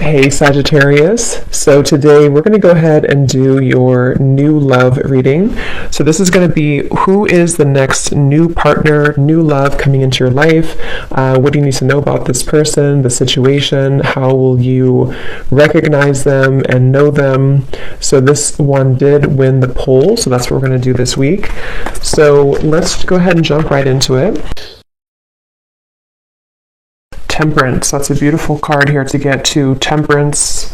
Hey Sagittarius, so today we're going to go ahead and do your new love reading. So this is going to be who is the next new partner, new love coming into your life. What do you need to know about this person, the situation? How will you recognize them and know them? So this one did win the poll, so that's what we're going to do this week. So let's go ahead and jump right into it. Temperance, that's a beautiful card here to get to. Temperance.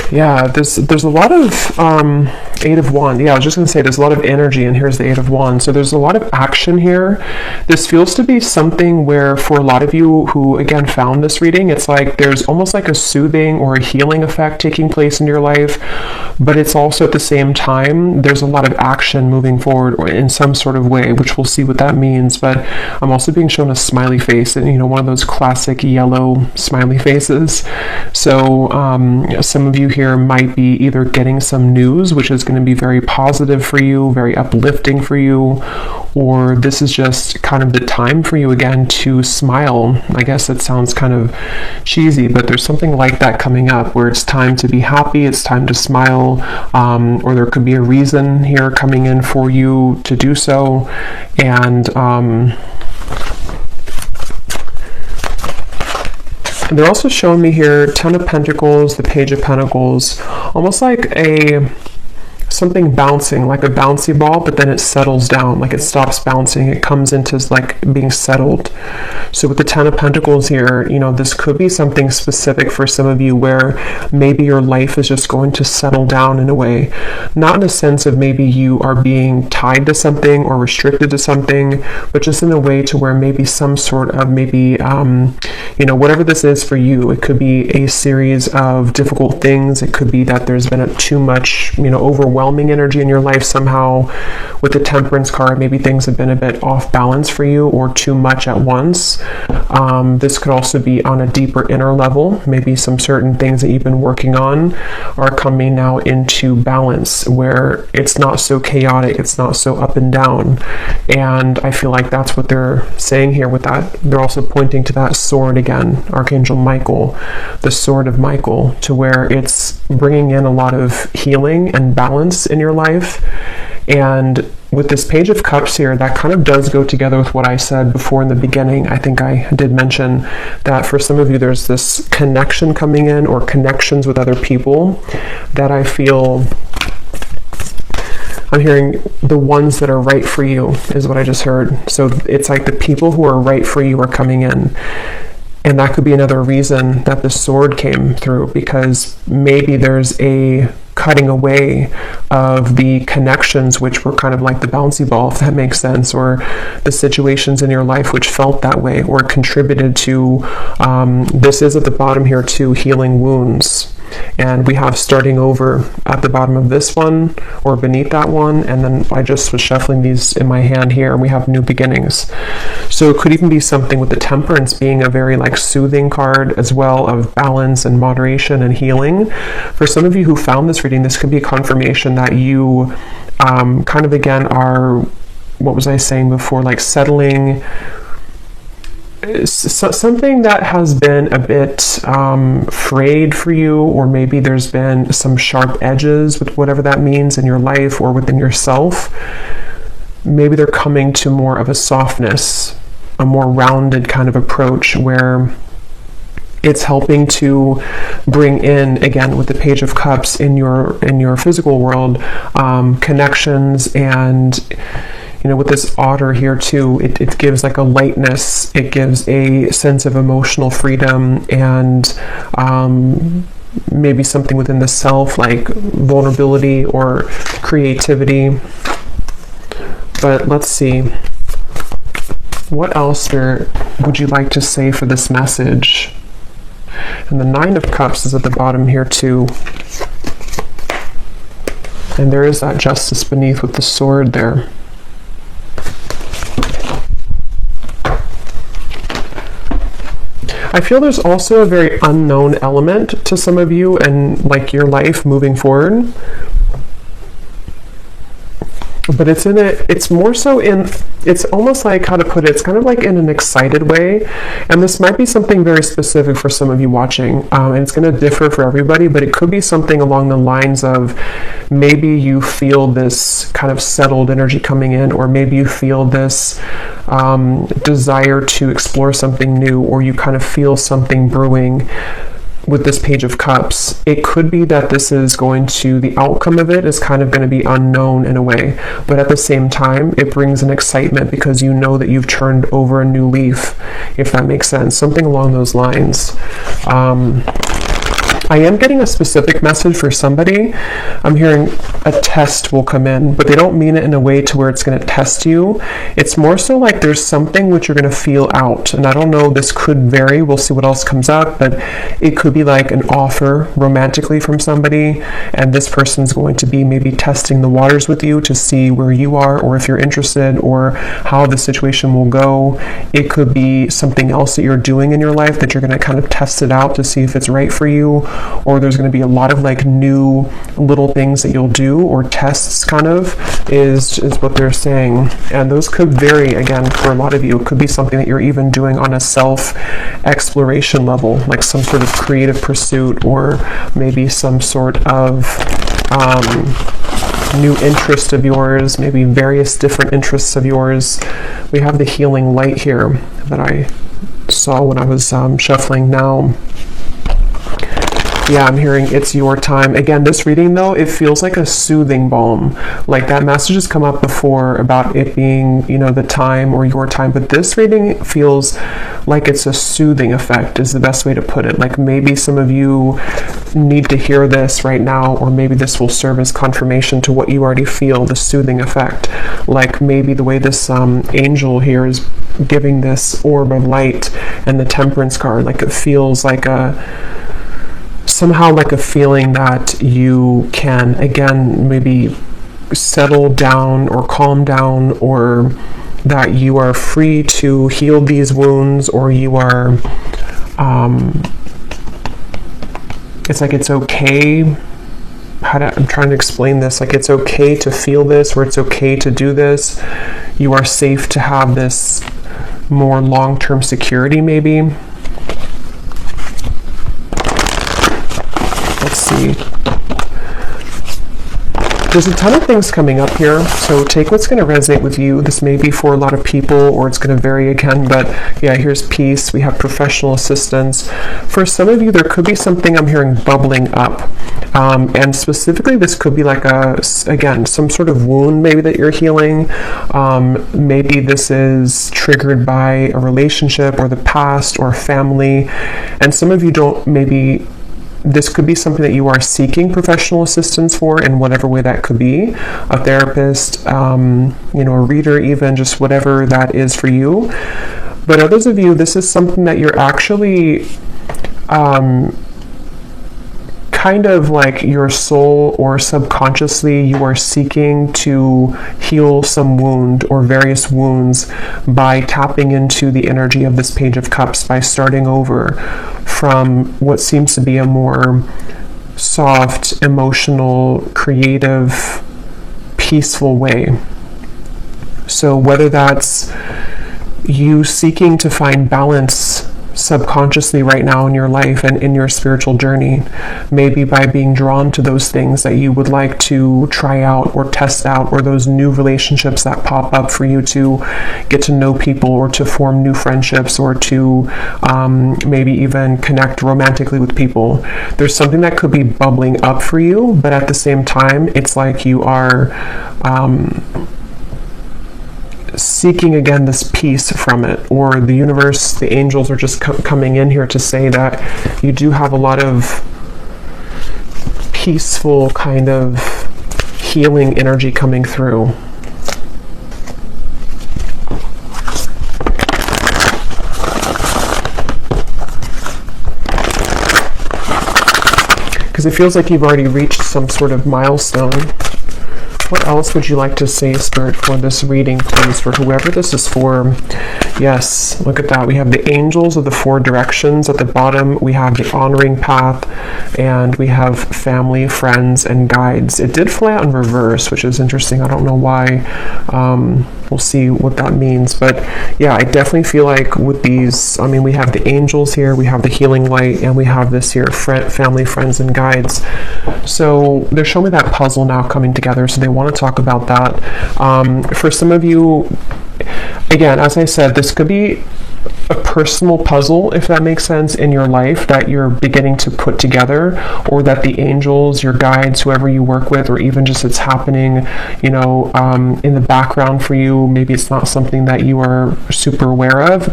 Yeah, there's a lot of Eight of Wands. Yeah, I was just going to say there's a lot of energy, and here's the Eight of Wands. So there's a lot of action here. This feels to be something where for a lot of you who, again, found this reading, it's like there's almost like a soothing or a healing effect taking place in your life, but it's also at the same time, there's a lot of action moving forward or in some sort of way, which we'll see what that means. But I'm also being shown a smiley face, and one of those classic yellow smiley faces. So some of you here might be either getting some news, which is going to be very positive for you, very uplifting for you, or this is just kind of the time for you again to smile. I guess it sounds kind of cheesy, but there's something like that coming up where it's time to be happy, it's time to smile, or there could be a reason here coming in for you to do so. And they're also showing me here Ten of Pentacles, the Page of Pentacles, almost like something bouncing, like a bouncy ball, but then it settles down, like it stops bouncing, it comes into like being settled. So with the Ten of Pentacles here, this could be something specific for some of you where maybe your life is just going to settle down in a way, not in a sense of maybe you are being tied to something or restricted to something, but just in a way to where maybe some sort of whatever this is for you, it could be a series of difficult things. It could be that there's been too much, overwhelming energy in your life somehow. With the Temperance card, maybe things have been a bit off balance for you or too much at once. This could also be on a deeper inner level. Maybe some certain things that you've been working on are coming now into balance where it's not so chaotic, it's not so up and down. And I feel like that's what they're saying here with that. They're also pointing to that sword again, Archangel Michael, the sword of Michael, to where it's bringing in a lot of healing and balance in your life. And with this Page of Cups here, that kind of does go together with what I said before in the beginning. I think I did mention that for some of you there's this connection coming in, or connections with other people, that I feel I'm hearing the ones that are right for you is what I just heard. So it's like the people who are right for you are coming in. And that could be another reason that the sword came through, because maybe there's a cutting away of the connections which were kind of like the bouncy ball, if that makes sense, or the situations in your life which felt that way or contributed to, this is at the bottom here too, healing wounds. And we have starting over at the bottom of this one or beneath that one, and then I just was shuffling these in my hand here, and we have new beginnings. So it could even be something with the Temperance being a very like soothing card as well, of balance and moderation and healing. For some of you who found this reading, this could be a confirmation that you kind of again are, what was I saying before, like settling something that has been a bit frayed for you, or maybe there's been some sharp edges with whatever that means in your life or within yourself. Maybe they're coming to more of a softness, a more rounded kind of approach where it's helping to bring in, again, with the Page of Cups in your physical world, connections. And with this otter here too, it gives like a lightness, it gives a sense of emotional freedom, and maybe something within the self, like vulnerability or creativity. But let's see, what else would you like to say for this message? And the Nine of Cups is at the bottom here too. And there is that Justice beneath with the sword there. I feel there's also a very unknown element to some of you and like your life moving forward. but it's more so in, it's almost like, how to put it, it's kind of like in an excited way. And this might be something very specific for some of you watching, and it's going to differ for everybody, but it could be something along the lines of, maybe you feel this kind of settled energy coming in, or maybe you feel this desire to explore something new, or you kind of feel something brewing with this Page of Cups. It could be that this is going to, the outcome of it is kind of going to be unknown in a way, but at the same time, it brings an excitement because you know that you've turned over a new leaf, if that makes sense. Something along those lines. I am getting a specific message for somebody. I'm hearing a test will come in, but they don't mean it in a way to where it's going to test you. It's more so like there's something which you're going to feel out. And I don't know, this could vary. We'll see what else comes up, but it could be like an offer romantically from somebody, and this person's going to be maybe testing the waters with you to see where you are, or if you're interested, or how the situation will go. It could be something else that you're doing in your life that you're going to kind of test it out to see if it's right for you. Or there's going to be a lot of like new little things that you'll do, or tests kind of, is what they're saying. And those could vary, again, for a lot of you. It could be something that you're even doing on a self-exploration level, like some sort of creative pursuit, or maybe some sort of new interest of yours, maybe various different interests of yours. We have the healing light here that I saw when I was shuffling now. Yeah, I'm hearing it's your time. Again, this reading, though, it feels like a soothing balm. Like that message has come up before about it being, you know, the time or your time. But this reading feels like it's a soothing effect is the best way to put it. Like maybe some of you need to hear this right now, or maybe this will serve as confirmation to what you already feel, the soothing effect. Like maybe the way this angel here is giving this orb of light and the Temperance card, like it feels like somehow like a feeling that you can, again, maybe settle down or calm down, or that you are free to heal these wounds, or you are, it's like it's okay. I'm trying to explain this. Like it's okay to feel this, or it's okay to do this. You are safe to have this more long-term security, maybe. Let's see. There's a ton of things coming up here, so take what's going to resonate with you. This may be for a lot of people, or it's going to vary again, but yeah, here's peace. We have professional assistance. For some of you, there could be something I'm hearing bubbling up. And specifically, this could be like again, some sort of wound maybe that you're healing. Maybe this is triggered by a relationship, or the past, or family. And some of you don't, maybe this could be something that you are seeking professional assistance for, in whatever way that could be. A therapist, you know, a reader, even, just whatever that is for you. But others of you, this is something that you're actually kind of like your soul, or subconsciously you are seeking to heal some wound or various wounds by tapping into the energy of this Page of Cups, by starting over from what seems to be a more soft, emotional, creative, peaceful way. So whether that's you seeking to find balance subconsciously right now in your life and in your spiritual journey, maybe by being drawn to those things that you would like to try out or test out, or those new relationships that pop up for you to get to know people, or to form new friendships, or to maybe even connect romantically with people. There's something that could be bubbling up for you, but at the same time, it's like you are seeking again this peace from it, or the universe, the angels are just coming in here to say that you do have a lot of peaceful kind of healing energy coming through. Because it feels like you've already reached some sort of milestone. What else would you like to say, Spirit, for this reading, please, for whoever this is for? Yes, look at that. We have the angels of the four directions at the bottom. We have the honoring path, and we have family, friends, and guides. It did fly out in reverse, which is interesting. I don't know why. We'll see what that means. But yeah, I definitely feel like with these, I mean, we have the angels here, we have the healing light, and we have this here, family, friends, and guides. So they're showing me that puzzle now coming together. So they want to talk about that. For some of you, again, as I said, this could be a personal puzzle, if that makes sense, in your life that you're beginning to put together, or that the angels, your guides, whoever you work with, or even just it's happening, you know, in the background for you. Maybe it's not something that you are super aware of,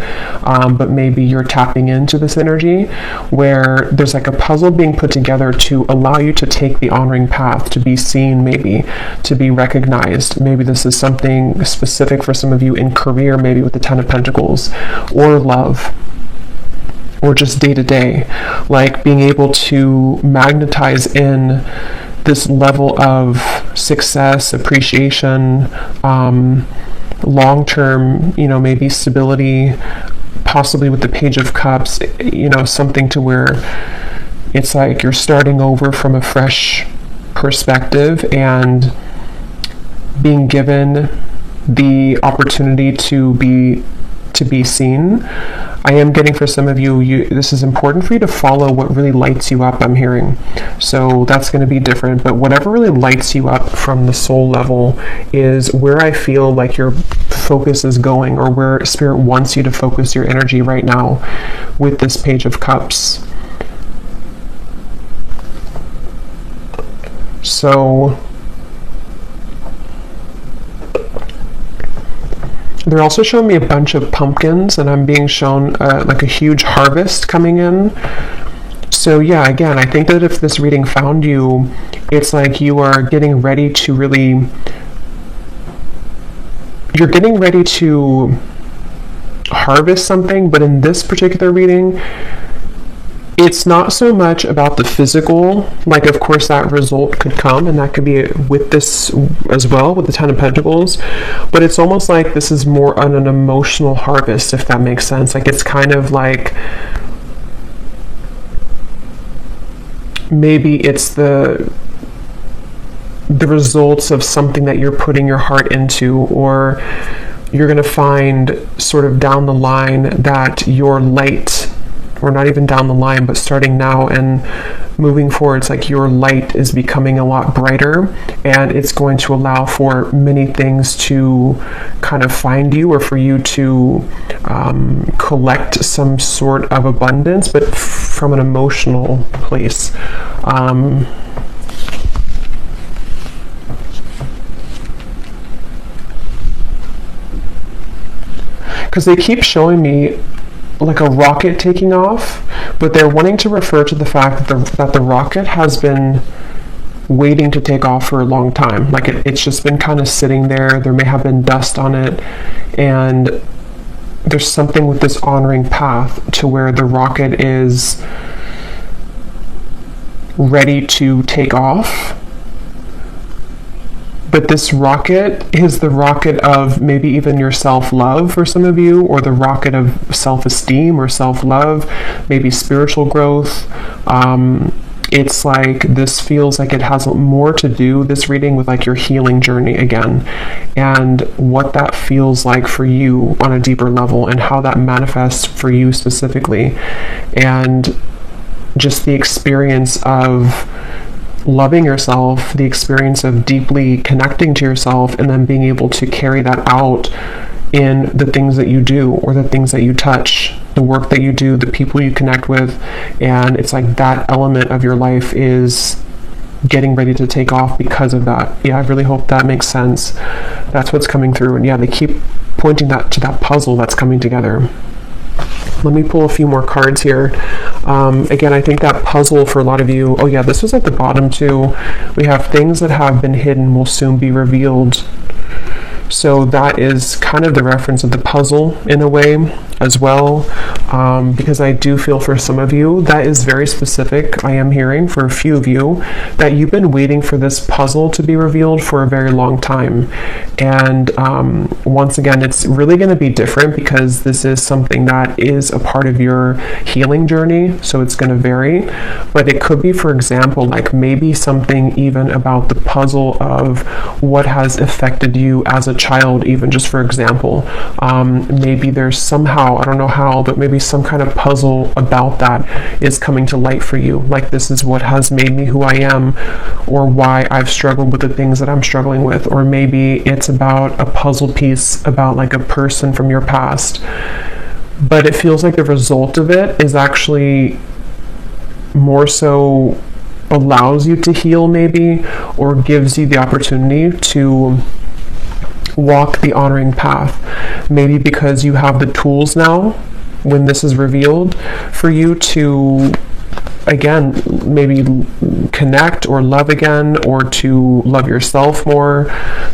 but maybe you're tapping into this energy where there's like a puzzle being put together to allow you to take the honoring path, to be seen, maybe to be recognized. Maybe this is something specific for some of you in career, maybe with the Ten of Pentacles, or love, or just day to day, like being able to magnetize in this level of success, appreciation, long-term, you know, maybe stability, possibly with the Page of Cups, you know, something to where it's like you're starting over from a fresh perspective and being given the opportunity to be seen. I am getting for some of you, this is important for you to follow what really lights you up, I'm hearing. So that's going to be different, but whatever really lights you up from the soul level is where I feel like your focus is going, or where Spirit wants you to focus your energy right now with this Page of Cups. So they're also showing me a bunch of pumpkins, and I'm being shown like a huge harvest coming in. So yeah, again, I think that if this reading found you, it's like you are getting ready to really, you're getting ready to harvest something, but in this particular reading, it's not so much about the physical, like of course that result could come, and that could be with this as well, with the Ten of Pentacles, but it's almost like this is more on an emotional harvest, if that makes sense. Like it's kind of like, maybe it's the results of something that you're putting your heart into, or you're going to find sort of down the line that your light, or not even down the line, but starting now and moving forward, it's like your light is becoming a lot brighter, and it's going to allow for many things to kind of find you, or for you to collect some sort of abundance, but from an emotional place. Because they keep showing me like a rocket taking off, but they're wanting to refer to the fact that the rocket has been waiting to take off for a long time. Like it's just been kind of sitting there. There may have been dust on it, and there's something with this honoring path to where the rocket is ready to take off. But this rocket is the rocket of maybe even your self-love for some of you, or the rocket of self-esteem or self-love, maybe spiritual growth. It's like this feels like it has more to do, this reading, with like your healing journey again, and what that feels like for you on a deeper level, and how that manifests for you specifically, and just the experience of loving yourself, the experience of deeply connecting to yourself, and then being able to carry that out in the things that you do, or the things that you touch, the work that you do, the people you connect with. And it's like that element of your life is getting ready to take off because of that. Yeah, I really hope that makes sense. That's what's coming through. And yeah, they keep pointing that to that puzzle that's coming together. Let me pull a few more cards here. Again, I think that puzzle for a lot of you, oh yeah, this was at the bottom too. We have things that have been hidden will soon be revealed. So that is kind of the reference of the puzzle in a way as well, because I do feel for some of you that is very specific. I am hearing for a few of you that you've been waiting for this puzzle to be revealed for a very long time. And once again, it's really going to be different because this is something that is a part of your healing journey, so it's going to vary. But it could be, for example, like maybe something even about the puzzle of what has affected you as a child, even just for example. Maybe there's somehow, I don't know how, but maybe some kind of puzzle about that is coming to light for you. Like, this is what has made me who I am, or why I've struggled with the things that I'm struggling with. Or maybe it's about a puzzle piece about like a person from your past. But it feels like the result of it is actually more so allows you to heal maybe, or gives you the opportunity to walk the honoring path, maybe because you have the tools now when this is revealed for you to again maybe connect or love again, or to love yourself more.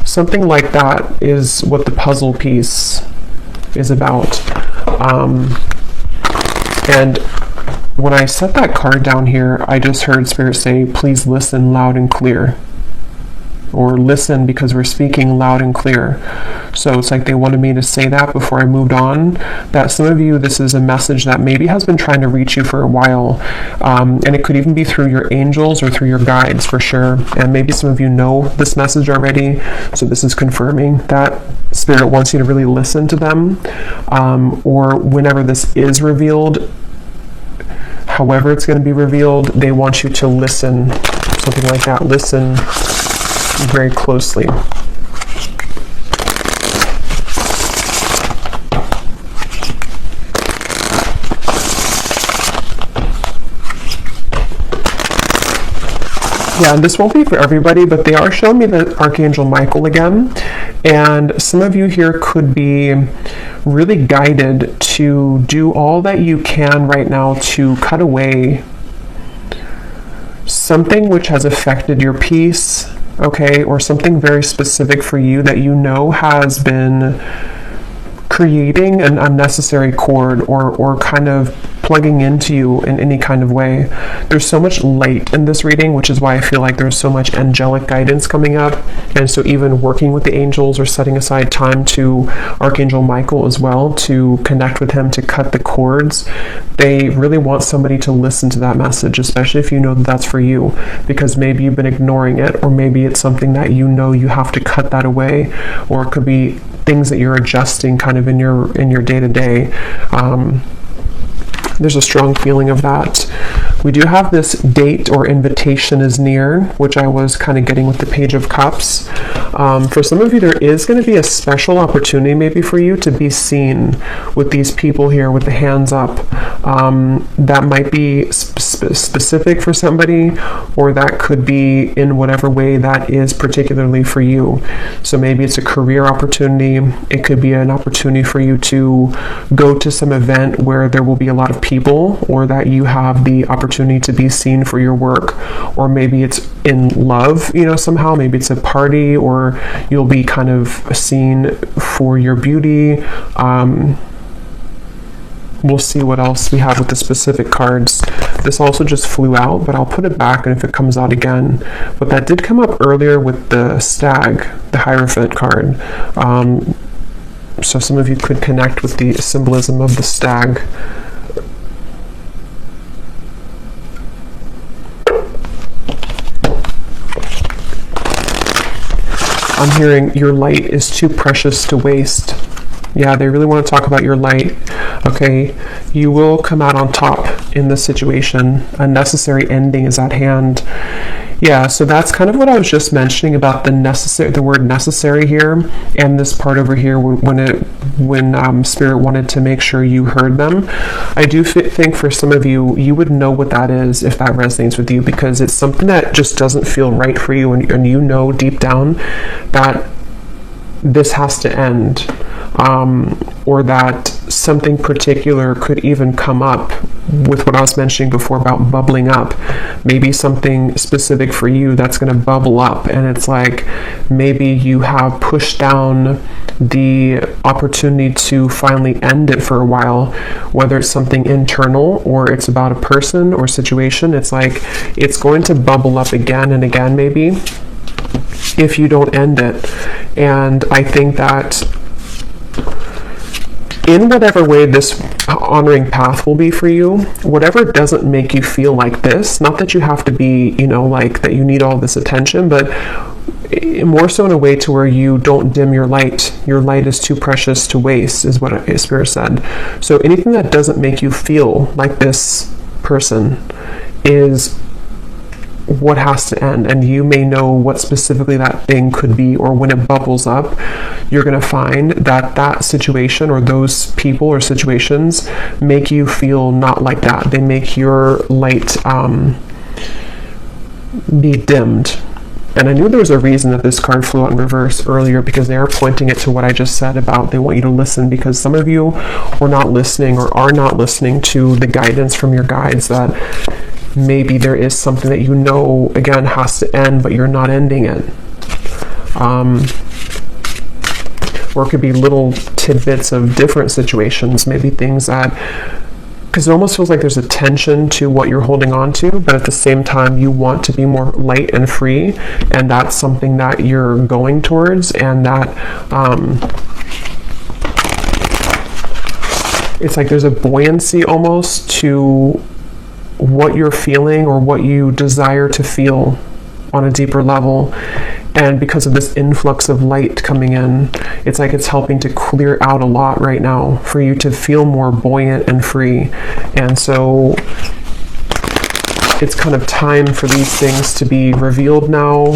Something like that is what the puzzle piece is about. And when I set that card down here, I just heard Spirit say, please listen loud and clear. Or listen because we're speaking loud and clear. So it's like they wanted me to say that before I moved on. That some of you, this is a message that maybe has been trying to reach you for a while. And it could even be through your angels or through your guides for sure. And maybe some of you know this message already. So this is confirming that Spirit wants you to really listen to them. Or whenever this is revealed, however it's going to be revealed, they want you to listen, something like that. Listen very closely. Yeah, this won't be for everybody, but they are showing me the Archangel Michael again. And some of you here could be really guided to do all that you can right now to cut away something which has affected your peace, okay, or something very specific for you that you know has been creating an unnecessary cord, or kind of plugging into you in any kind of way. There's so much light in this reading, which is why I feel like there's so much angelic guidance coming up. And so even working with the angels or setting aside time to Archangel Michael as well to connect with him to cut the cords, they really want somebody to listen to that message, especially if you know that that's for you, because maybe you've been ignoring it, or maybe it's something that you know you have to cut that away, or it could be things that you're adjusting kind of in your day-to-day. There's a strong feeling of that. We do have this date or invitation is near, which I was kind of getting with the Page of Cups. For some of you, there is going to be a special opportunity maybe for you to be seen with these people here with the hands up. That might be specific for somebody, or that could be in whatever way that is particularly for you. So maybe it's a career opportunity. It could be an opportunity for you to go to some event where there will be a lot of people, or that you have the opportunity to be seen for your work. Or maybe it's in love, somehow. Maybe it's a party, or you'll be kind of seen for your beauty. We'll see what else we have with the specific cards. This also just flew out, but I'll put it back, and if it comes out again. But that did come up earlier with the stag, the Hierophant card. So some of you could connect with the symbolism of the stag. I'm hearing your light is too precious to waste. Yeah, they really want to talk about your light. Okay, you will come out on top in this situation. A necessary ending is at hand. Yeah, so that's kind of what I was just mentioning about the word necessary here, and this part over here when Spirit wanted to make sure you heard them. I do think for some of you, you would know what that is if that resonates with you, because it's something that just doesn't feel right for you, and you know deep down that this has to end, or that something particular could even come up with what I was mentioning before about bubbling up, maybe something specific for you that's going to bubble up, and it's like maybe you have pushed down the opportunity to finally end it for a while, whether it's something internal or it's about a person or situation. It's like it's going to bubble up again and again, maybe, if you don't end it. And I think that in whatever way this honoring path will be for you, whatever doesn't make you feel like this, not that you have to be, you know, like that you need all this attention, but more so in a way to where you don't dim your light. Your light is too precious to waste, is what Spirit said. So anything that doesn't make you feel like this person is what has to end, and you may know what specifically that thing could be, or when it bubbles up, you're going to find that that situation or those people or situations make you feel not like that. They make your light be dimmed. And I knew there was a reason that this card flew out in reverse earlier, because they are pointing it to what I just said about they want you to listen, because some of you were not listening or are not listening to the guidance from your guides, that maybe there is something that you know, again, has to end, but you're not ending it. Or it could be little tidbits of different situations, maybe things that, because it almost feels like there's a tension to what you're holding on to, but at the same time, you want to be more light and free, and that's something that you're going towards, and that it's like there's a buoyancy almost to what you're feeling or what you desire to feel on a deeper level. And because of this influx of light coming in, it's like it's helping to clear out a lot right now for you to feel more buoyant and free. And so it's kind of time for these things to be revealed now.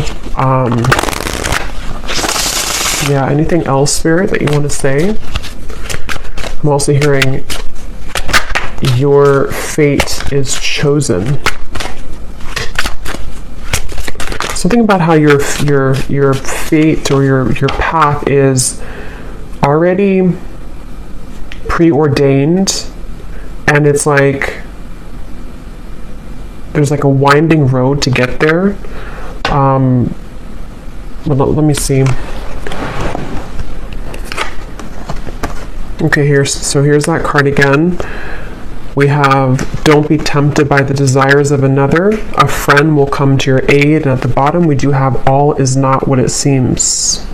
Yeah, anything else, Spirit, that you want to say? I'm also hearing your fate is chosen. Something about how your fate or your path is already preordained, and it's like there's like a winding road to get there. Well, let me see. Okay, here's that card again. We have, don't be tempted by the desires of another. A friend will come to your aid. And at the bottom, we do have, all is not what it seems.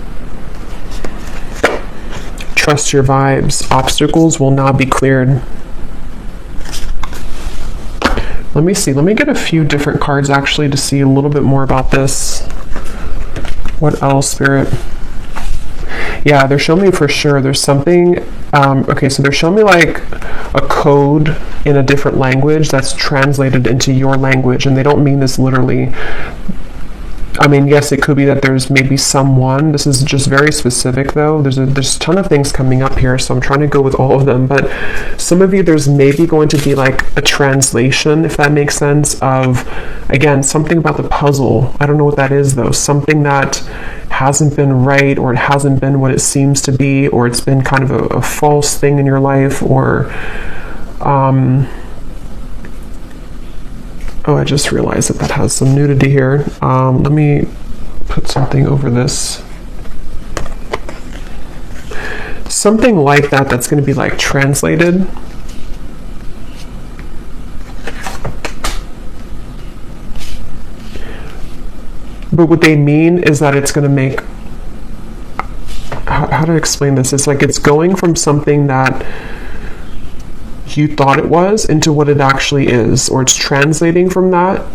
Trust your vibes. Obstacles will now be cleared. Let me see. Let me get a few different cards actually to see a little bit more about this. What else, Spirit? Yeah, they're showing me for sure there's something, okay, so they're showing me like a code in a different language that's translated into your language, and they don't mean this literally. I mean, yes, it could be that there's maybe someone, this is just very specific though, there's a ton of things coming up here, so I'm trying to go with all of them, but some of you, there's maybe going to be like a translation, if that makes sense, of, again, something about the puzzle. I don't know what that is though, something that hasn't been right, or it hasn't been what it seems to be, or it's been kind of a false thing in your life, or oh, I just realized that has some nudity here. Let me put something over this. Something like that that's going to be like translated. But what they mean is that it's going to make, how to explain this? It's like it's going from something that you thought it was into what it actually is, or it's translating from that,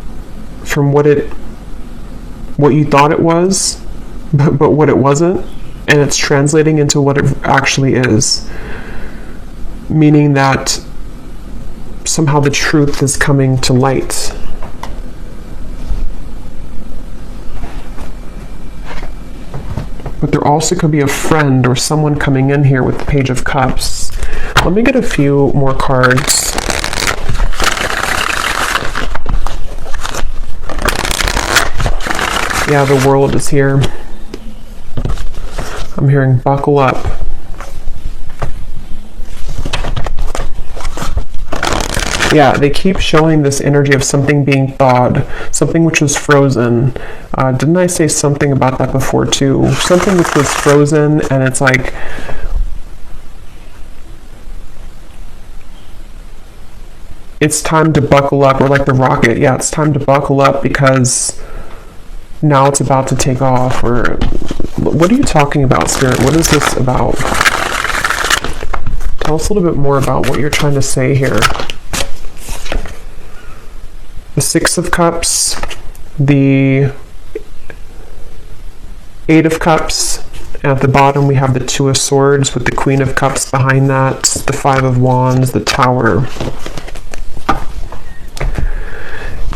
from what you thought it was, but what it wasn't, and it's translating into what it actually is, meaning that somehow the truth is coming to light. But there also could be a friend or someone coming in here with the Page of Cups. Let me get a few more cards. Yeah, the World is here. I'm hearing buckle up. Yeah, they keep showing this energy of something being thawed, something which was frozen. Didn't I say something about that before too? Something which was frozen, and it's like, it's time to buckle up, or like the rocket. Yeah, it's time to buckle up because now it's about to take off. Or what are you talking about, Spirit? What is this about? Tell us a little bit more about what you're trying to say here. The Six of Cups, the Eight of Cups. At the bottom, we have the Two of Swords with the Queen of Cups behind that, the Five of Wands, the Tower.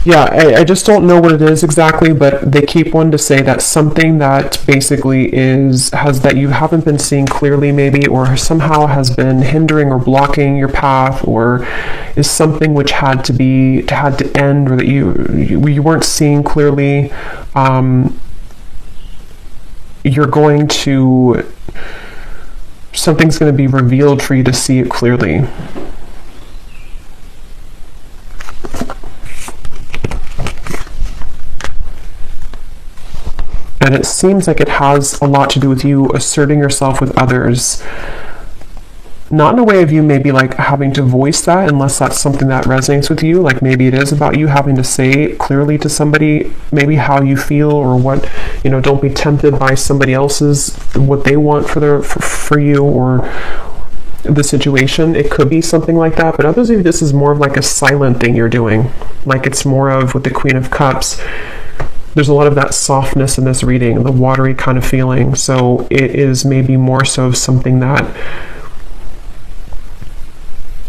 Yeah, I just don't know what it is exactly, but they keep wanting to say that something that basically that you haven't been seeing clearly maybe, or somehow has been hindering or blocking your path, or is something which had to end, or that you weren't seeing clearly. Something's going to be revealed for you to see it clearly. And it seems like it has a lot to do with you asserting yourself with others. Not in a way of you maybe like having to voice that, unless that's something that resonates with you. Like maybe it is about you having to say clearly to somebody maybe how you feel, or what, don't be tempted by somebody else's, what they want for you, or the situation. It could be something like that, but others of you, this is more of like a silent thing you're doing. Like it's more of, with the Queen of Cups, there's a lot of that softness in this reading, the watery kind of feeling. So it is maybe more so of something that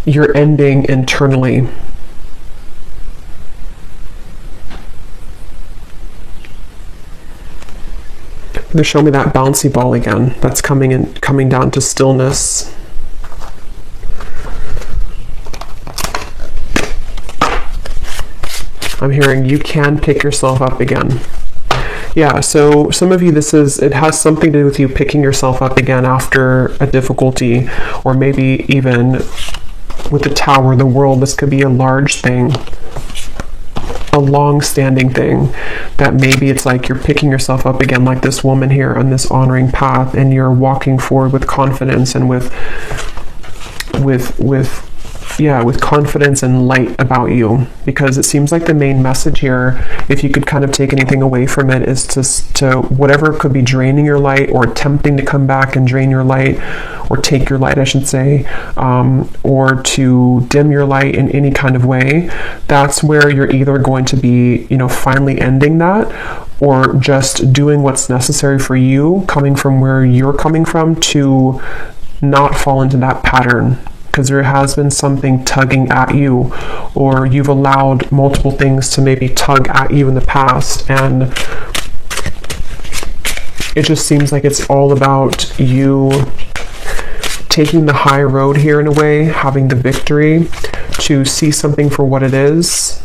you're ending internally. They're showing me that bouncy ball again. That's coming down to stillness. I'm hearing you can pick yourself up again. Yeah, so some of you, it has something to do with you picking yourself up again after a difficulty, or maybe even with the Tower, the World. This could be a large thing, a long-standing thing, that maybe it's like you're picking yourself up again, like this woman here on this honoring path, and you're walking forward with confidence and with confidence and light about you. Because it seems like the main message here, if you could kind of take anything away from it, is to whatever could be draining your light, or attempting to come back and drain your light, or take your light, I should say, or to dim your light in any kind of way. That's where you're either going to be, finally ending that, or just doing what's necessary for you, coming from where you're coming from, to not fall into that pattern. Because there has been something tugging at you, or you've allowed multiple things to maybe tug at you in the past, and it just seems like it's all about you taking the high road here, in a way, having the victory, to see something for what it is,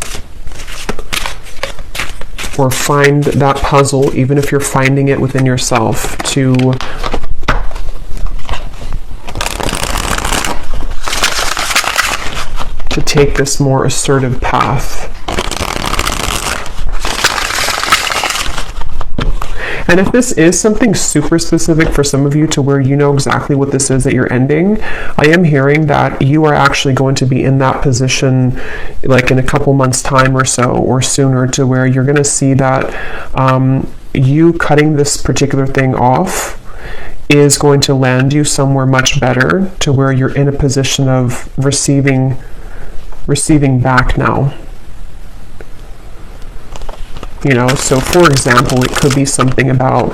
or find that puzzle, even if you're finding it within yourself, to take this more assertive path. And if this is something super specific for some of you, to where you know exactly what this is that you're ending, I am hearing that you are actually going to be in that position like in a couple months' time or so, or sooner, to where you're going to see that you cutting this particular thing off is going to land you somewhere much better, to where you're in a position of receiving back now. So for example, it could be something about,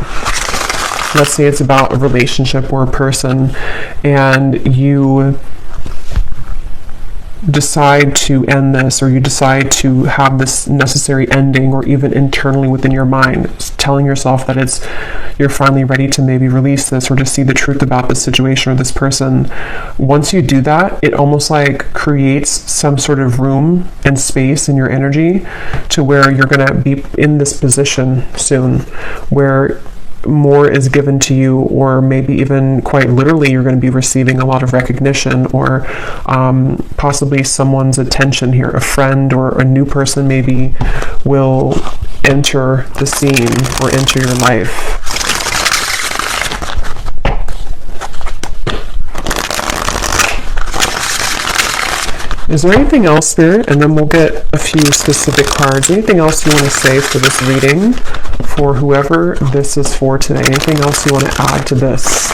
let's say it's about a relationship or a person, and you decide to end this, or you decide to have this necessary ending, or even internally within your mind, telling yourself that you're finally ready to maybe release this, or to see the truth about this situation or this person. Once you do that, it almost like creates some sort of room and space in your energy, to where you're going to be in this position soon, where more is given to you, or maybe even quite literally you're going to be receiving a lot of recognition, or possibly someone's attention here. A friend or a new person maybe will enter the scene or enter your life. Is there anything else, Spirit? And then we'll get a few specific cards. Anything else you want to say for this reading, for whoever this is for today? Anything else you want to add to this?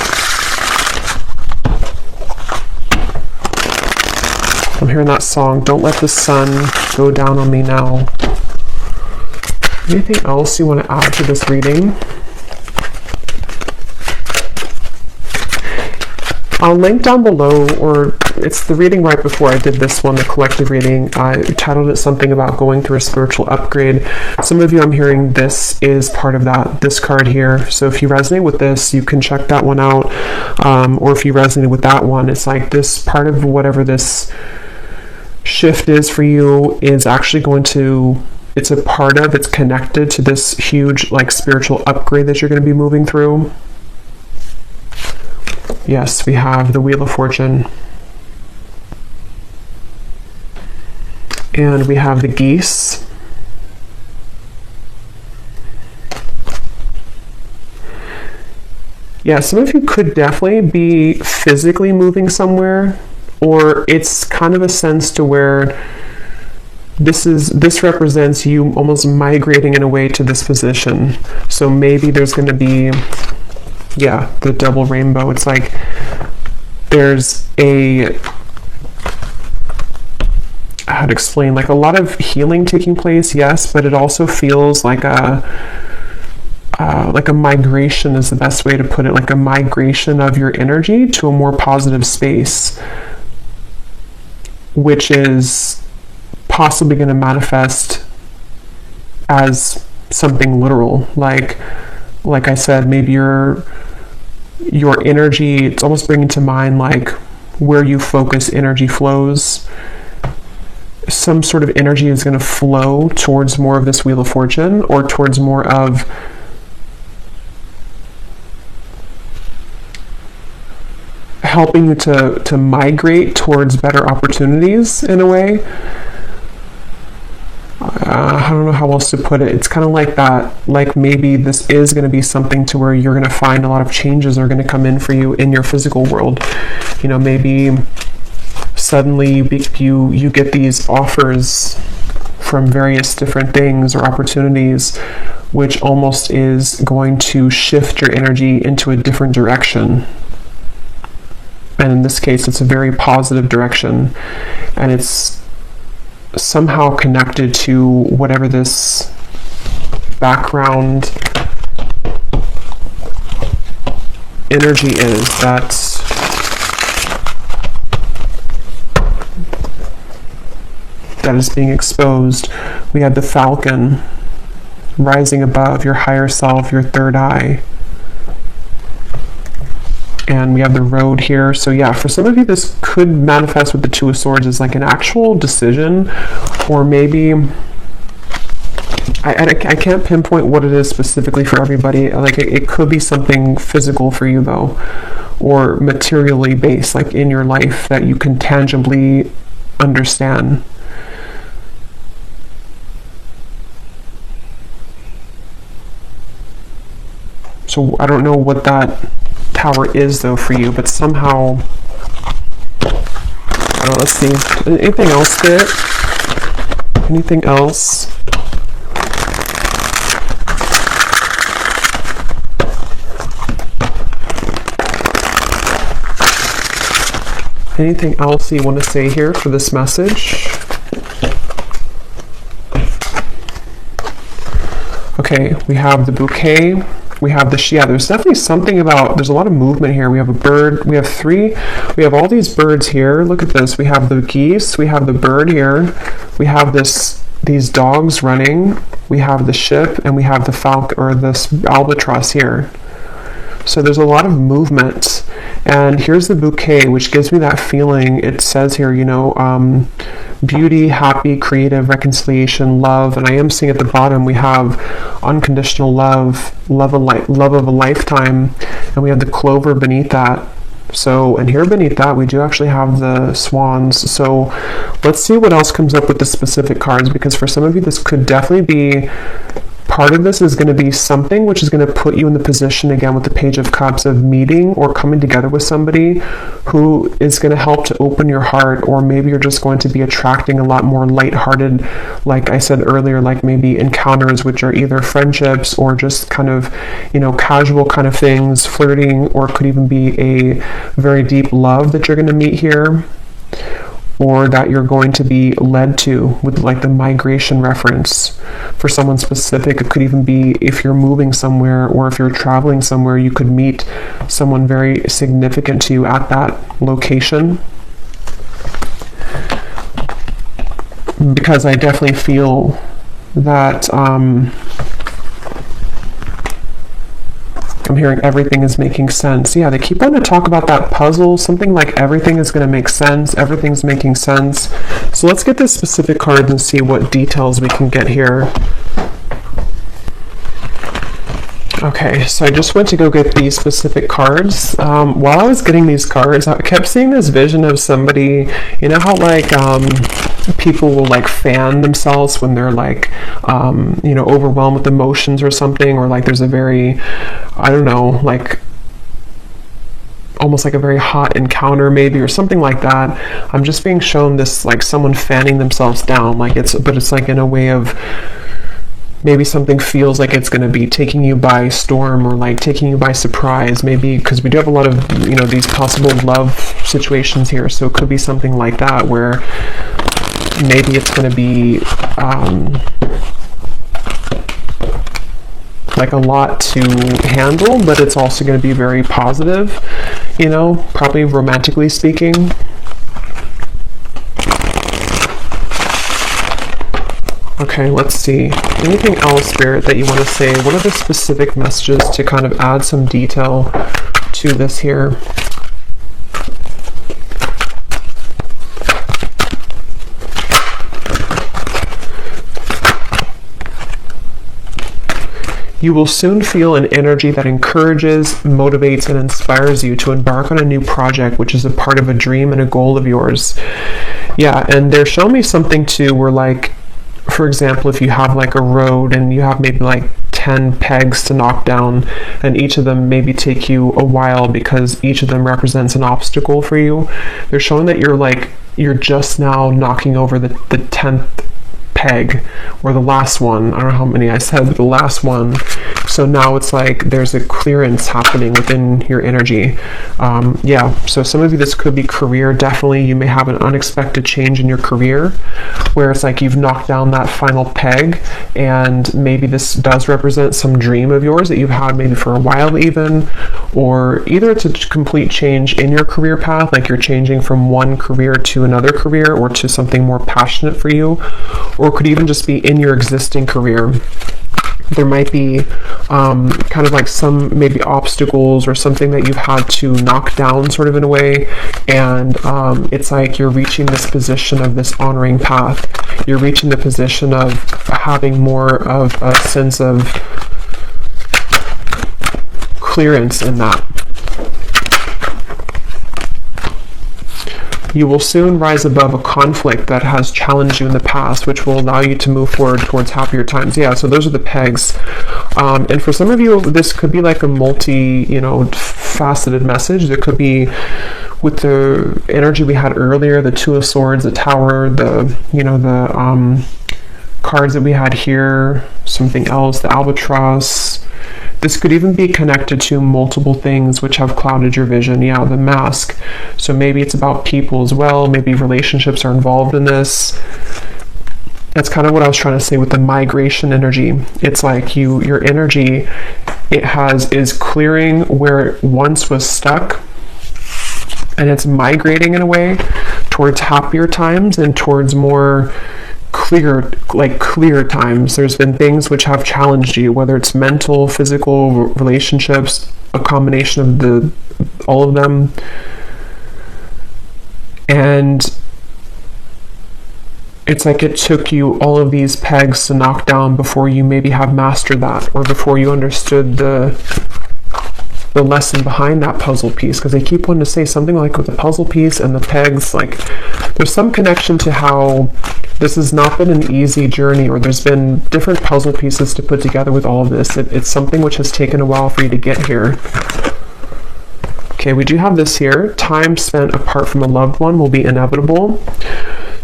I'm hearing that song, Don't Let the Sun Go Down on Me Now. Anything else you want to add to this reading? I'll link down below, or it's the reading right before I did this one, the collective reading. I titled it something about going through a spiritual upgrade. Some of you, I'm hearing this is part of that, this card here. So if you resonate with this, you can check that one out. Or if you resonate with that one, it's like this part of whatever this shift is for you is actually going to, it's a part of, it's connected to this huge like spiritual upgrade that you're going to be moving through. Yes, we have the Wheel of Fortune. And we have the geese. Yeah, some of you could definitely be physically moving somewhere, or it's kind of a sense to where this represents you almost migrating in a way to this position. So maybe there's going to be, yeah, the double rainbow. It's like there's a, how to explain, like a lot of healing taking place, yes, but it also feels like a migration is the best way to put it, like a migration of your energy to a more positive space, which is possibly going to manifest as something literal. Like I said, maybe your energy, it's almost bringing to mind like where you focus, energy flows. Some sort of energy is going to flow towards more of this Wheel of Fortune, or towards more of helping you to migrate towards better opportunities in a way. I don't know how else to put it. It's kind of like that, like maybe this is going to be something to where you're going to find a lot of changes are going to come in for you in your physical world. You know, maybe suddenly you get these offers from various different things or opportunities, which almost is going to shift your energy into a different direction. And in this case, it's a very positive direction, and it's somehow connected to whatever this background energy is that is being exposed. We have the falcon rising above your higher self, your third eye. And we have the road here. So yeah, for some of you, this could manifest with the Two of Swords as like an actual decision, or maybe I can't pinpoint what it is specifically for everybody. Like it could be something physical for you though, or materially based, like in your life that you can tangibly understand. So I don't know what that Tower is though for you, but somehow, I don't know, let's see. Anything else there? Anything else? Anything else you want to say here for this message? Okay, we have the bouquet. We have the, yeah, there's definitely something about, there's a lot of movement here. We have a bird, we have all these birds here. Look at this. We have the geese, we have the bird here. We have these dogs running. We have the ship, and we have the falcon, or this albatross here. So there's a lot of movement. And here's the bouquet, which gives me that feeling. It says here, you know, beauty, happy, creative, reconciliation, love. And I am seeing at the bottom we have unconditional love, love of a lifetime. And we have the clover beneath that. So, and here beneath that, we do actually have the swans. So let's see what else comes up with the specific cards, because for some of you, this could definitely be, part of this is going to be something which is going to put you in the position, again, with the Page of Cups, of meeting or coming together with somebody who is going to help to open your heart, or maybe you're just going to be attracting a lot more lighthearted, like I said earlier, like maybe encounters which are either friendships or just kind of, you know, casual kind of things, flirting, or could even be a very deep love that you're going to meet here, or that you're going to be led to with like the migration reference. For someone specific, it could even be if you're moving somewhere or if you're traveling somewhere, you could meet someone very significant to you at that location. Because I definitely feel that I'm hearing everything is making sense. Yeah, they keep wanting to talk about that puzzle, something like everything is going to make sense, everything's making sense. So let's get this specific card and see what details we can get here. Okay, so I just went to go get these specific cards. While I was getting these cards, I kept seeing this vision of somebody, you know how like people will like fan themselves when they're like, you know, overwhelmed with emotions or something, or like there's a very, I don't know, like almost like a very hot encounter maybe, or something like that. I'm just being shown this like someone fanning themselves down, like but it's like in a way of, maybe something feels like it's going to be taking you by storm, or like taking you by surprise, maybe, because we do have a lot of, you know, these possible love situations here. So it could be something like that, where maybe it's going to be like a lot to handle, but it's also going to be very positive, you know, probably romantically speaking. Okay, let's see. Anything else, Spirit, that you want to say? What are the specific messages to kind of add some detail to this here? You will soon feel an energy that encourages, motivates, and inspires you to embark on a new project, which is a part of a dream and a goal of yours. Yeah, and they're showing me something too where, like, for example, if you have like a road and you have maybe like 10 pegs to knock down, and each of them maybe take you a while because each of them represents an obstacle for you, they're showing that you're just now knocking over the 10th peg, or the last one. I don't know how many I said, but the last one. So now it's like there's a clearance happening within your energy. Yeah, so some of you, this could be career. Definitely you may have an unexpected change in your career where it's like you've knocked down that final peg, and maybe this does represent some dream of yours that you've had maybe for a while even, or either it's a complete change in your career path, like you're changing from one career to another career, or to something more passionate for you, or it could even just be in your existing career. There might be kind of like some maybe obstacles or something that you've had to knock down sort of in a way, and it's like you're reaching this position of this honoring path. You're reaching the position of having more of a sense of clearance in that. You will soon rise above a conflict that has challenged you in the past, which will allow you to move forward towards happier times. Yeah, so those are the pegs. And for some of you, this could be like a faceted message. It could be with the energy we had earlier, the Two of Swords, the Tower, the cards that we had here, something else, the Albatross. This could even be connected to multiple things which have clouded your vision. Yeah, the Mask. So maybe it's about people as well. Maybe relationships are involved in this. That's kind of what I was trying to say with the migration energy. It's like your energy, is clearing where it once was stuck, and it's migrating in a way towards happier times and towards more clear times. There's been things which have challenged you, whether it's mental, physical, relationships, a combination of all of them. And it's like it took you all of these pegs to knock down before you maybe have mastered that, or before you understood the lesson behind that puzzle piece. Because they keep wanting to say something like with the puzzle piece and the pegs, like there's some connection to how this has not been an easy journey, or there's been different puzzle pieces to put together with all of this. It's something which has taken a while for you to get here. Okay, we do have this here. Time spent apart from a loved one will be inevitable.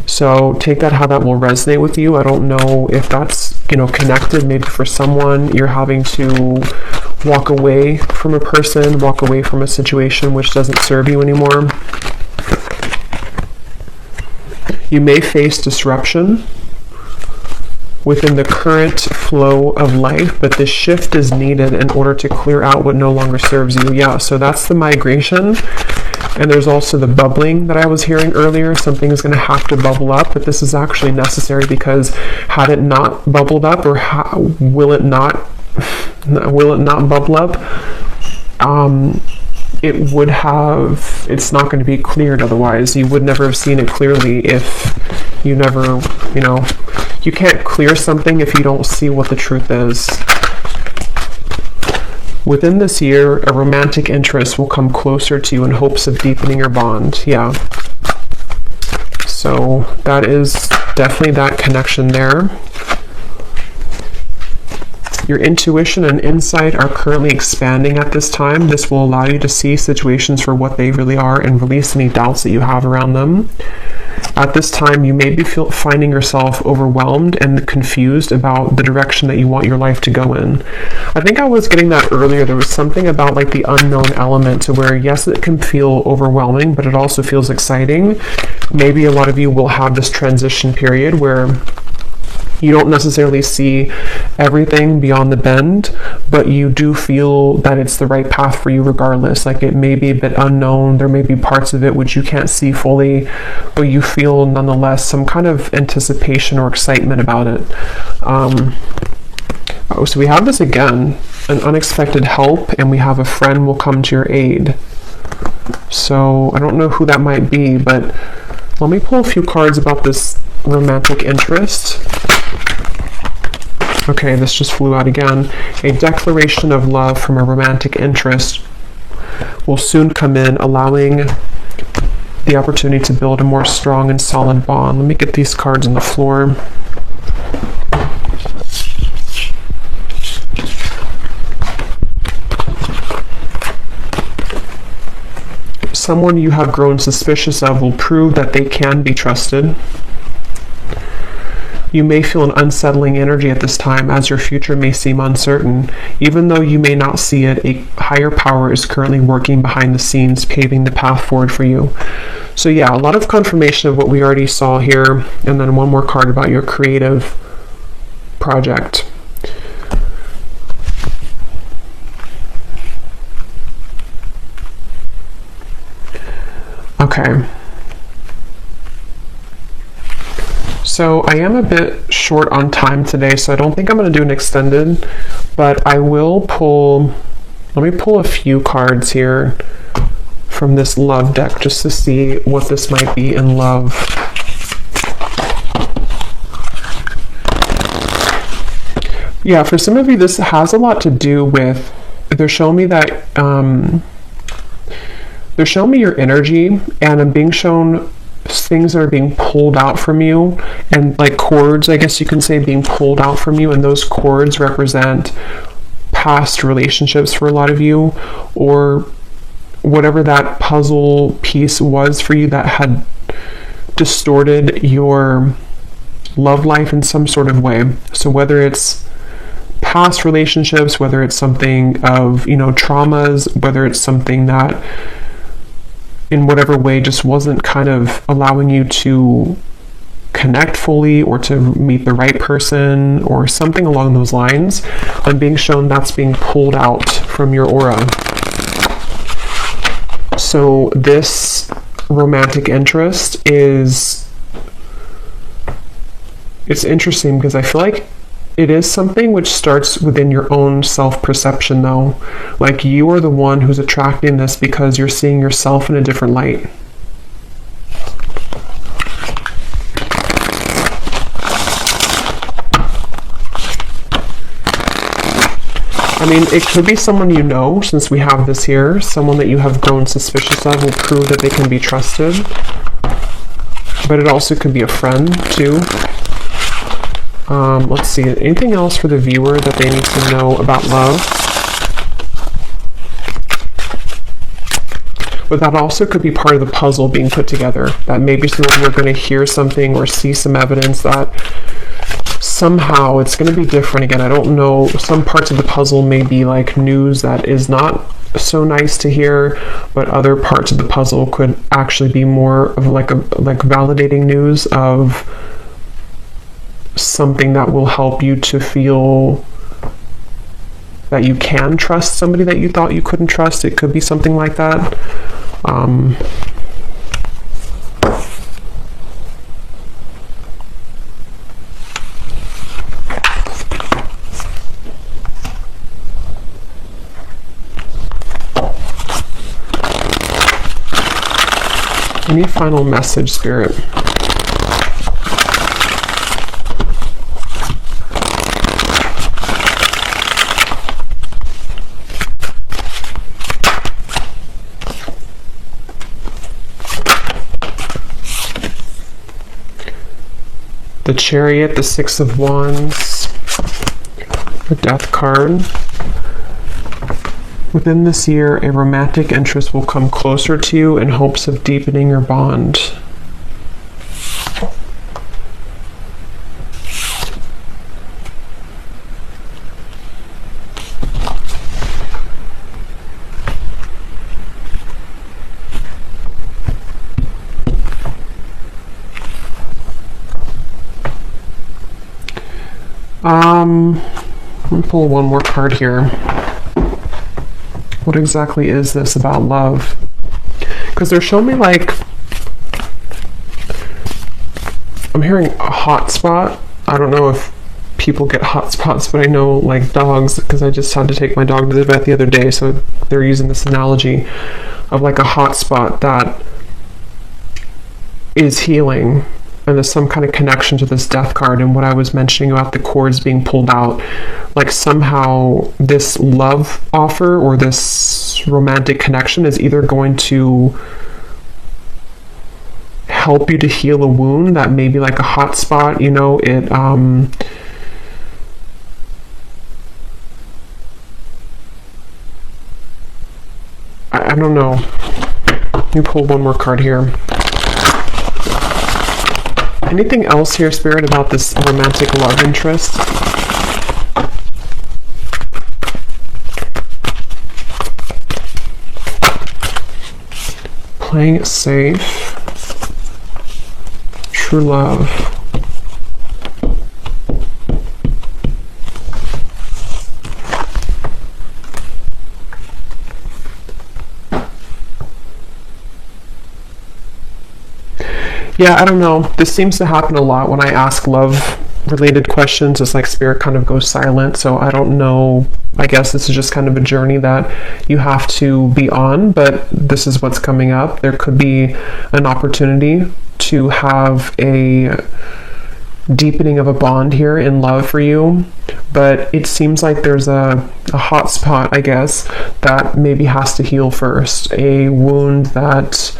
So take that how that will resonate with you. I don't know if that's, connected. Maybe for someone, you're having to walk away from a person, walk away from a situation which doesn't serve you anymore. You may face disruption within the current flow of life, but this shift is needed in order to clear out what no longer serves you. Yeah, so that's the migration. And there's also the bubbling that I was hearing earlier. Something is going to have to bubble up, but this is actually necessary, because had it not bubbled up, or will it not bubble up, it's not going to be cleared otherwise. You would never have seen it clearly if you never, you can't clear something if you don't see what the truth is. Within this year, a romantic interest will come closer to you in hopes of deepening your bond. Yeah. So that is definitely that connection there. Your intuition and insight are currently expanding at this time. This will allow you to see situations for what they really are and release any doubts that you have around them. At this time, you may be finding yourself overwhelmed and confused about the direction that you want your life to go in. I think I was getting that earlier. There was something about like the unknown element, to where, yes, it can feel overwhelming, but it also feels exciting. Maybe a lot of you will have this transition period where you don't necessarily see everything beyond the bend, but you do feel that it's the right path for you regardless. Like, it may be a bit unknown. There may be parts of it which you can't see fully, but you feel nonetheless some kind of anticipation or excitement about it. So we have this again, an unexpected help, and we have a friend will come to your aid. So I don't know who that might be, but let me pull a few cards about this romantic interest. Okay, this just flew out again. A declaration of love from a romantic interest will soon come in, allowing the opportunity to build a more strong and solid bond. Let me get these cards on the floor. Someone you have grown suspicious of will prove that they can be trusted. You may feel an unsettling energy at this time, as your future may seem uncertain. Even though you may not see it, a higher power is currently working behind the scenes, paving the path forward for you. So yeah, a lot of confirmation of what we already saw here, and then one more card about your creative project. Okay. So I am a bit short on time today, so I don't think I'm going to do an extended, but I will pull, let me pull a few cards here from this love deck just to see what this might be in love. Yeah, for some of you, this has a lot to do with, they're showing me that, they're showing me your energy, and I'm being shown things that are being pulled out from you, and like cords, I guess you can say, being pulled out from you, and those cords represent past relationships for a lot of you, or whatever that puzzle piece was for you that had distorted your love life in some sort of way. So whether it's past relationships, whether it's something of, traumas, whether it's something that in whatever way just wasn't kind of allowing you to connect fully or to meet the right person or something along those lines, I'm being shown that's being pulled out from your aura. So this romantic interest is It's interesting because I feel like it is something which starts within your own self-perception, though. Like, you are the one who's attracting this because you're seeing yourself in a different light. I mean, it could be someone you know, since we have this here. Someone that you have grown suspicious of will prove that they can be trusted. But it also could be a friend, too. Let's see. Anything else for the viewer that they need to know about love? But that also could be part of the puzzle being put together. That maybe some of you are going to hear something or see some evidence that somehow it's going to be different again. I don't know. Some parts of the puzzle may be like news that is not so nice to hear, but other parts of the puzzle could actually be more of like validating news of something that will help you to feel that you can trust somebody that you thought you couldn't trust. It could be something like that. Any final message, Spirit? The Chariot, the Six of Wands, the Death card. Within this year, a romantic interest will come closer to you in hopes of deepening your bond. Let me pull one more card here. What exactly is this about love? Because they're showing me like, I'm hearing a hot spot. I don't know if people get hot spots, but I know like dogs, because I just had to take my dog to the vet the other day, so they're using this analogy of like a hot spot that is healing. And there's some kind of connection to this Death card and what I was mentioning about the cords being pulled out. Like somehow this love offer or this romantic connection is either going to help you to heal a wound that may be like a hot spot, you know, it I don't know. Let me pull one more card here. Anything else here, Spirit, about this romantic love interest? Playing it safe. True love. Yeah, I don't know. This seems to happen a lot when I ask love-related questions. It's like Spirit kind of goes silent, so I don't know. I guess this is just kind of a journey that you have to be on, but this is what's coming up. There could be an opportunity to have a deepening of a bond here in love for you, but it seems like there's a hot spot, I guess, that maybe has to heal first. A wound that...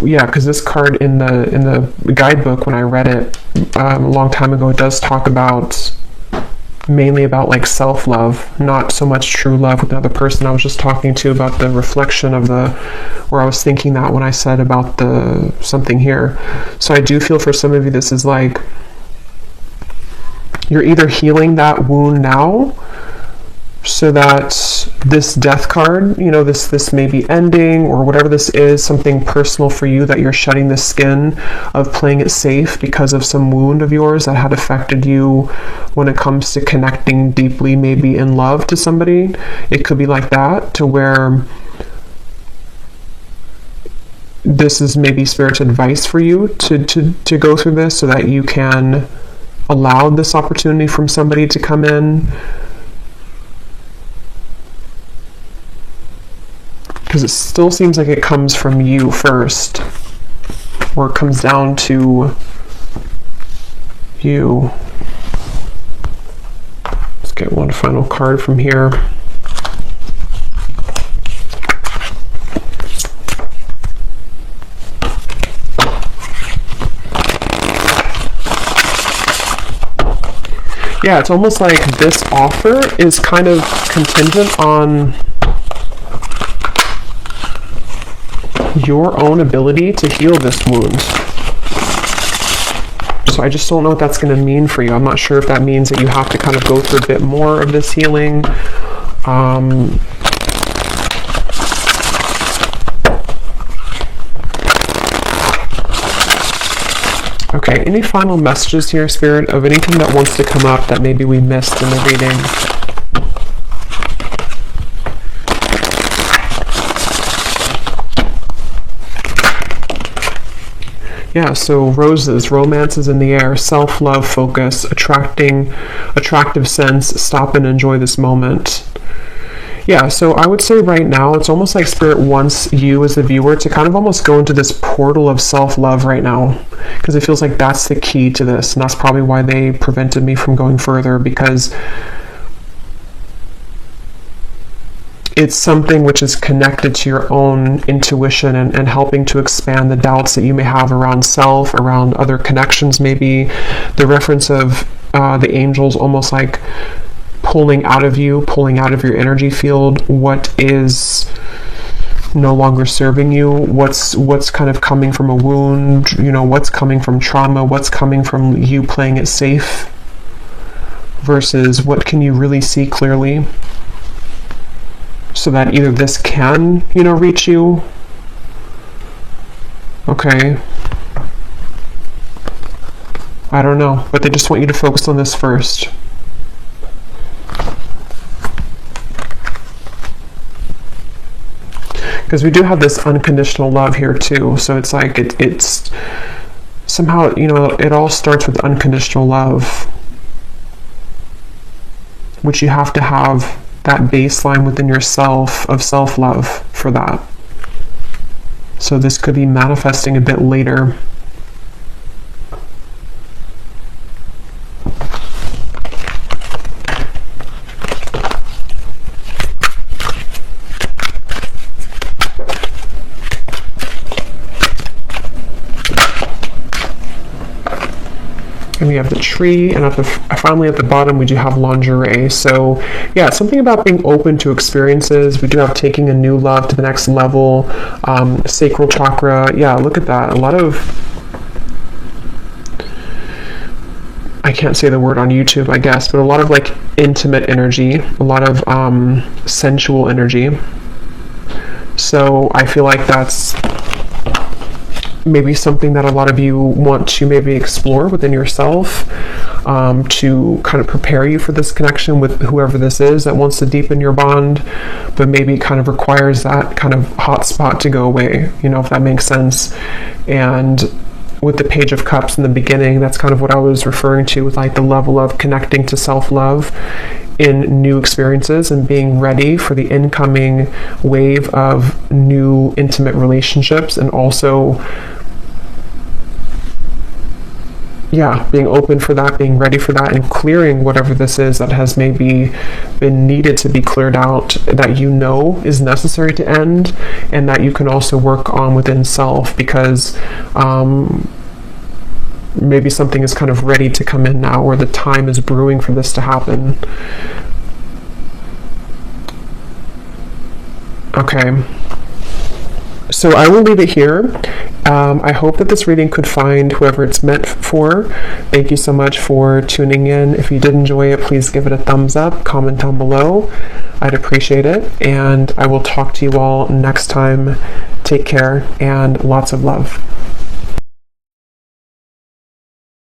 yeah, because this card in the guidebook, when I read it a long time ago, it does talk about mainly about like self-love, not so much true love with another person. I was just talking to about the reflection of where I was thinking that when I said about the something here. So I do feel for some of you this is like you're either healing that wound now, so that this Death card, you know, this may be ending, or whatever this is, something personal for you that you're shedding the skin of playing it safe because of some wound of yours that had affected you when it comes to connecting deeply, maybe in love to somebody. It could be like that, to where this is maybe Spirit's advice for you to go through this so that you can allow this opportunity from somebody to come in. Because it still seems like it comes from you first, or it comes down to you. Let's get one final card from here. Yeah, it's almost like this offer is kind of contingent on your own ability to heal this wound. So I just don't know what that's going to mean for you. I'm not sure if that means that you have to kind of go through a bit more of this healing. Okay, any final messages here, Spirit, of anything that wants to come up that maybe we missed in the reading? Yeah, so roses, romance is in the air, self-love, focus, attractive sense, stop and enjoy this moment. Yeah, so I would say right now, it's almost like Spirit wants you as the viewer to kind of almost go into this portal of self-love right now, because it feels like that's the key to this, and that's probably why they prevented me from going further, because it's something which is connected to your own intuition and helping to expand the doubts that you may have around self, around other connections maybe. The reference of the angels almost like pulling out of you, pulling out of your energy field what is no longer serving you, what's kind of coming from a wound, you know, what's coming from trauma, what's coming from you playing it safe versus what can you really see clearly, so that either this can, you know, reach you. Okay. I don't know, but they just want you to focus on this first. Because we do have this unconditional love here too, so it's like it's somehow, you know, it all starts with unconditional love, which you have to have that baseline within yourself of self-love for that. So this could be manifesting a bit later. And we have the tree, and finally at the bottom we do have lingerie. So yeah, it's something about being open to experiences. We do have taking a new love to the next level, sacral chakra. Yeah, look at that. A lot of, I can't say the word on YouTube, I guess, but a lot of like intimate energy, a lot of sensual energy. So I feel like that's maybe something that a lot of you want to maybe explore within yourself, to kind of prepare you for this connection with whoever this is that wants to deepen your bond, but maybe kind of requires that kind of hot spot to go away, you know, if that makes sense. And with the Page of Cups in the beginning, that's kind of what I was referring to with like the level of connecting to self-love in new experiences and being ready for the incoming wave of new intimate relationships, and also being open for that, being ready for that, and clearing whatever this is that has maybe been needed to be cleared out, that you know is necessary to end, and that you can also work on within self, because maybe something is kind of ready to come in now, or the time is brewing for this to happen. Okay. So I will leave it here. I hope that this reading could find whoever it's meant for. Thank you so much for tuning in. If you did enjoy it, please give it a thumbs up, comment down below. I'd appreciate it. And I will talk to you all next time. Take care and lots of love.